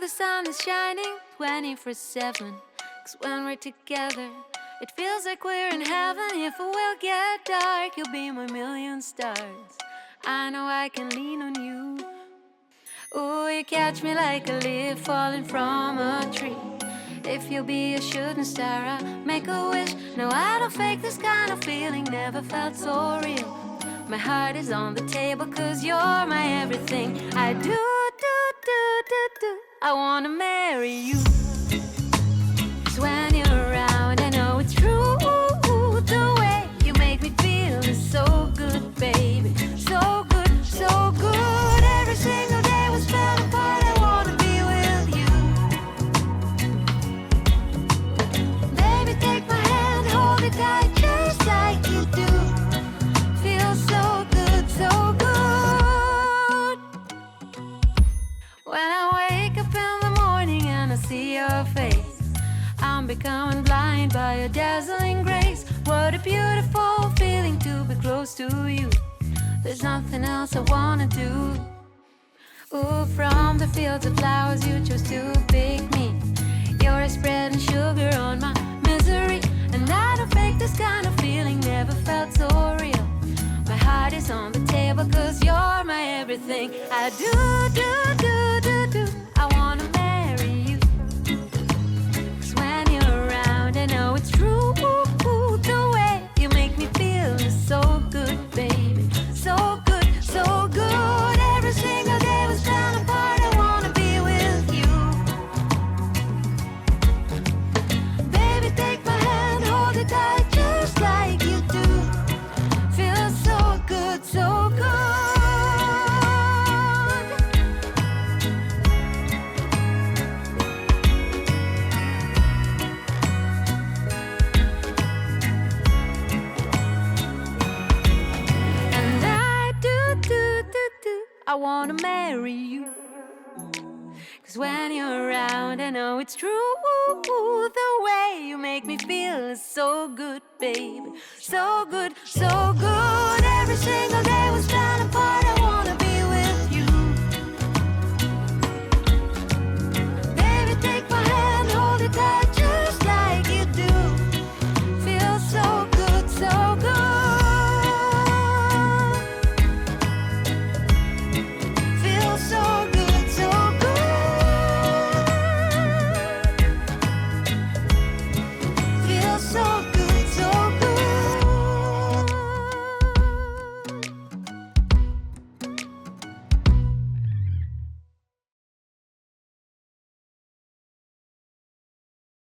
the sun is shining 24/7. 'Cause when we're together, it feels like we're in heaven. If it will get dark, you'll be my million stars. I know I can lean on you. Ooh, you catch me like a leaf falling from a tree. If you'll be a shooting star, I'll make a wish. No, I don't fake this kind of feeling, never felt so real. My heart is on the table 'cause you're my everything. I do. I wanna marry you. 'Cause when you're around, I know it's true. The way you make me feel is so good, baby. So good, so good. Every single day was fell apart. I wanna be with you. Baby, take my hand, hold it tight, just like you do. Feels so good, so good. When I wake up in the morning and I see your face, I'm becoming blind by your dazzling grace. What a beautiful feeling to be close to you. There's nothing else I wanna do. Ooh, from the fields of flowers you chose to pick me. You're a spreading sugar on my misery. And I don't fake this kind of feeling, never felt so real. My heart is on the table 'cause you're my everything. I do. I wanna marry you. 'Cause when you're around, I know it's true. The way you make me feel is so good, baby. So good, so good. Every single day was fell apart. I wanna be with you. Baby, take my hand, hold it tight, just like you do. Feels so good, so good. And I do. I wanna marry you. 'Cause when you're around, I know it's true. The way you make me feel is so good, baby. So good, so good. Every single day was